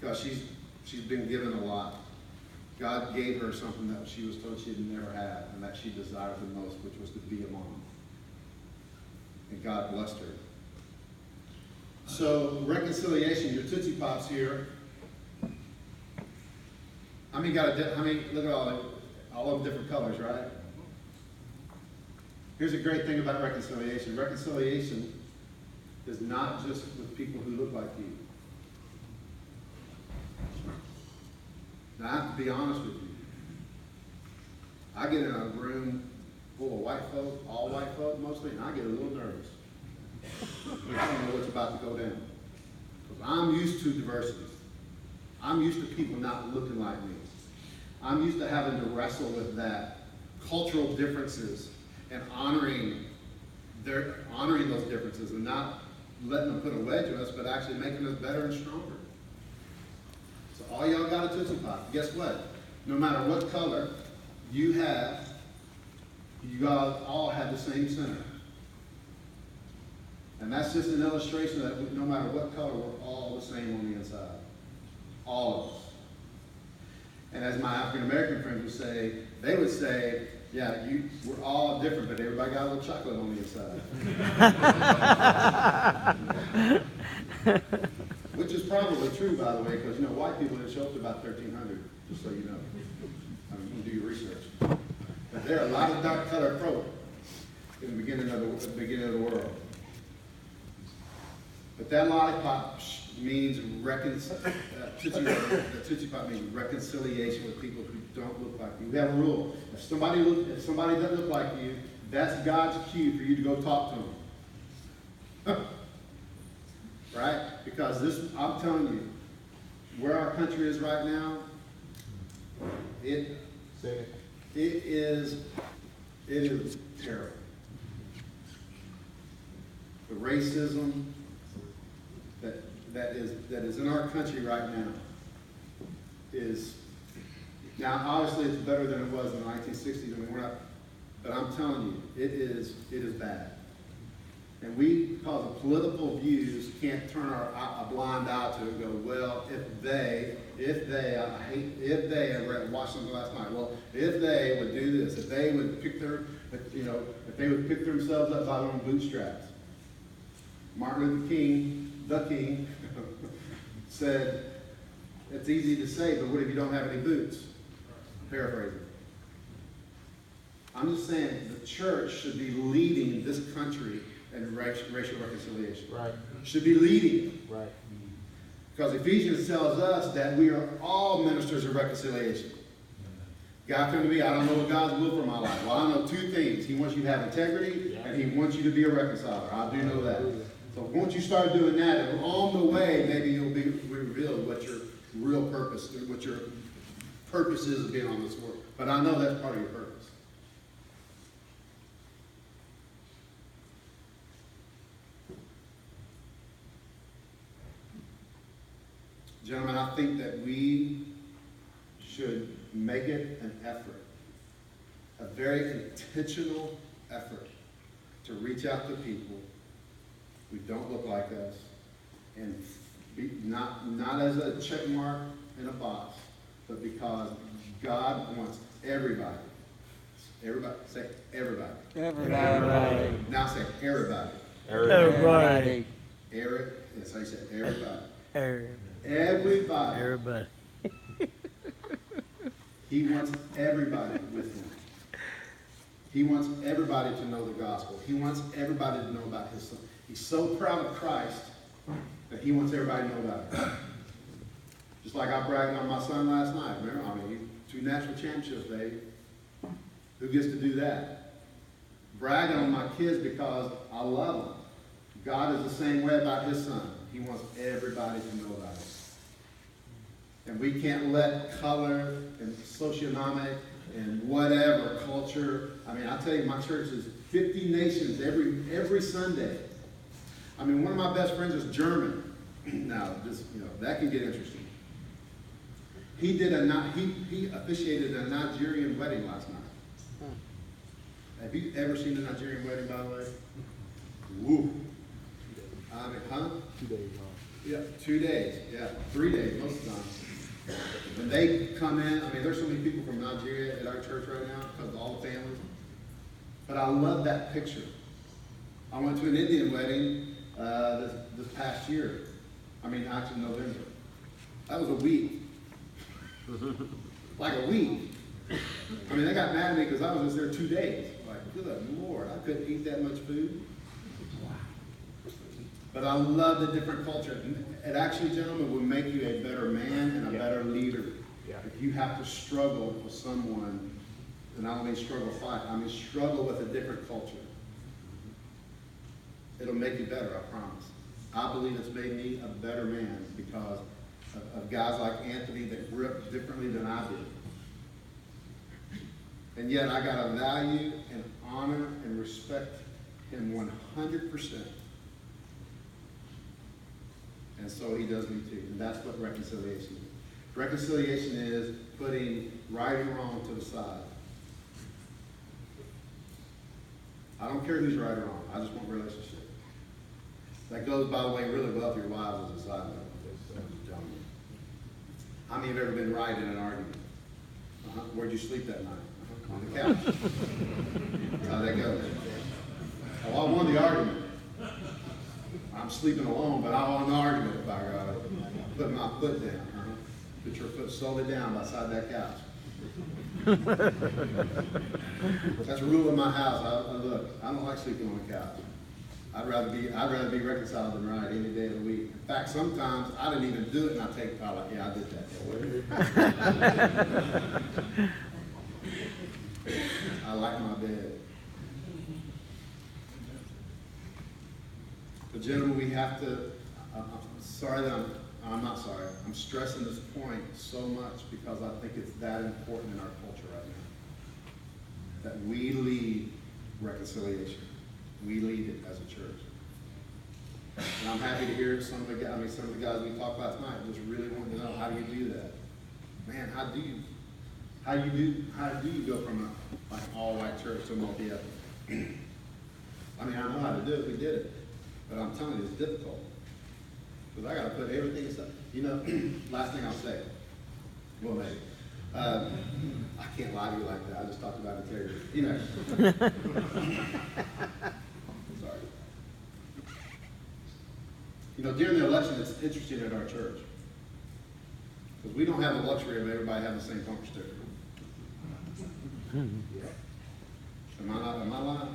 because she's been given a lot. God gave her something that she was told she had never had, and that she desired the most, which was to be a mom. And God blessed her. So, reconciliation, your Tootsie Pops here. Look at all of them different colors, right? Here's a great thing about reconciliation. Reconciliation is not just with people who look like you. Now, I have to be honest with you. I get in a room full of white folk, all white folk mostly, and I get a little nervous. I don't know what's about to go down. Because I'm used to diversity. I'm used to people not looking like me. I'm used to having to wrestle with that. Cultural differences and honoring those differences and not letting them put a wedge in us, but actually making us better and stronger. So all y'all got a Tootsie Pop. Guess what? No matter what color you have, you guys all have the same center. And that's just an illustration that no matter what color, we're all the same on the inside. All of us. And as my African American friends would say, they would say, yeah, we're all different, but everybody got a little chocolate on the inside. Which is probably true, by the way, because white people didn't show up to about 1300, just so you know. I mean, you can do your research. But there are a lot of dark colored folk in the beginning of the world. But that lollipop means Tootsie Pop means reconciliation with people who don't look like you. We have a rule. If somebody doesn't look like you, that's God's cue for you to go talk to them. Right? Because I'm telling you, where our country is right now, it is terrible. The racism that is in our country right now is, now obviously it's better than it was in the 1960s. I mean, but I'm telling you, it is bad. And we, because of political views, can't turn a blind eye to it and go, well, if they, I watched something last night, well, if they would do this, if they would pick themselves up by their own bootstraps. Martin Luther King, the King, said, it's easy to say, but what if you don't have any boots? Paraphrasing. I'm just saying the church should be leading this country in racial reconciliation. Right. Should be leading. Right. Because Ephesians tells us that we are all ministers of reconciliation. God come to me, I don't know what God's will for my life. Well, I know two things. He wants you to have integrity, and He wants you to be a reconciler. I do know that. So once you start doing that, and along the way, maybe you'll be revealed what your real purpose, what your purpose is of being on this world. But I know that's part of your purpose. Gentlemen, I think that we should make it an effort, a very intentional effort, to reach out to people who don't look like us, and not as a check mark in a box, but because God wants everybody. Everybody, say everybody. Everybody. Now say everybody. Everybody. That's how you say everybody. Everybody. Everybody. He wants everybody with Him. He wants everybody to know the gospel. He wants everybody to know about His Son. He's so proud of Christ that He wants everybody to know about it. Just like I bragged on my son last night. Remember, I mean, 2 national championships, baby. Who gets to do that? Bragging on my kids because I love them. God is the same way about His Son. He wants everybody to know about it. And we can't let color and socioeconomic and whatever culture. I mean, I tell you, my church is 50 nations every Sunday. I mean, one of my best friends is German. Now, that can get interesting. He officiated a Nigerian wedding last night. Have you ever seen a Nigerian wedding, by the way? Woo. I mean, huh? 2 days long. Yeah, 2 days, yeah, 3 days most of the time. When they come in, I mean, there's so many people from Nigeria at our church right now, because of all the families. But I love that picture. I went to an Indian wedding this past year. I mean, actually November. That was a week. Like a week. I mean, they got mad at me because I was just there 2 days. Like, good Lord, I couldn't eat that much food. But I love the different culture. It actually, gentlemen, will make you a better man and a better leader. Yeah. If you have to struggle with someone, and I don't mean struggle fight, I mean struggle with a different culture. It'll make you better, I promise. I believe it's made me a better man because of guys like Anthony that grew up differently than I did. And yet I got to value and honor and respect him 100%. And so he does me too. And that's what reconciliation is. Reconciliation is putting right and wrong to the side. I don't care who's right or wrong. I just want relationship. That goes, by the way, really well with your wives as a side note. How many have ever been right in an argument? Where'd you sleep that night? On the couch. How'd that go? Oh, I won the argument. I'm sleeping alone, but I won the argument, by God. Put my foot down. Put your foot slowly down beside that couch. That's a rule in my house. Look, I don't like sleeping on the couch. I'd rather be reconciled than right any day of the week. In fact, sometimes I didn't even do it, and I take power like, yeah, I did that. I like my bed. But gentlemen, we have to. I'm sorry that I'm not sorry. I'm stressing this point so much because I think it's that important in our culture right now. That we lead reconciliation. We lead it as a church. And I'm happy to hear some of the guys we talked last night just really wanted to know, how do you do that? Man, how do you go from an all-white church to a multi-ethnic? I mean, I know how to do it. We did it. But I'm telling you, it's difficult. Because I got to put everything aside. You know, last thing I'll say. Well, maybe. I can't lie to you like that. I just talked about integrity. You know. Sorry. You know, during the election, it's interesting at our church. Because we don't have the luxury of everybody having the same bumper sticker. Am I lying?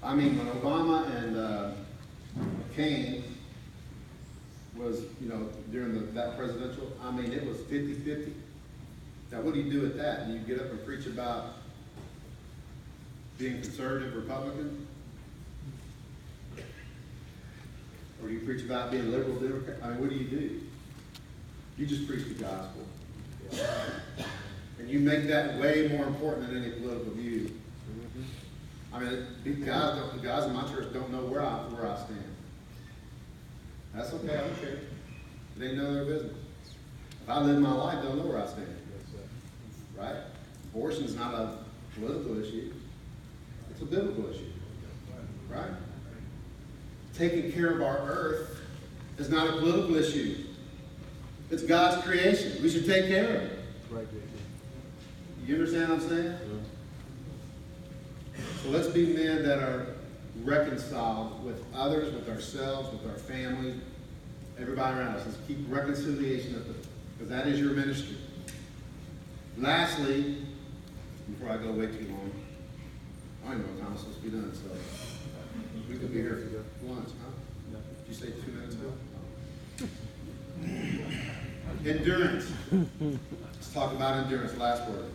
I mean, when Obama and Kane was, you know, during that presidential, I mean, it was 50-50. Now, what do you do with that? Do you get up and preach about being conservative Republican? Or do you preach about being liberal Democrat? I mean, what do? You just preach the gospel. And you make that way more important than any political view. I mean, the guys in my church don't know where I stand. That's okay, I don't care. They know their business. If I live my life, they'll know where I stand. Right? Abortion is not a political issue. It's a biblical issue. Right? Taking care of our earth is not a political issue. It's God's creation. We should take care of it. Right. You understand what I'm saying? Yeah. So let's be men that are reconciled with others, with ourselves, with our families, everybody around us. Let's keep reconciliation up, because that is your ministry. Lastly, before I go way too long, I don't even know what time I'm supposed to be done, so we could be here for lunch, huh? Did you say 2 minutes ago? Endurance. Let's talk about endurance. Last word.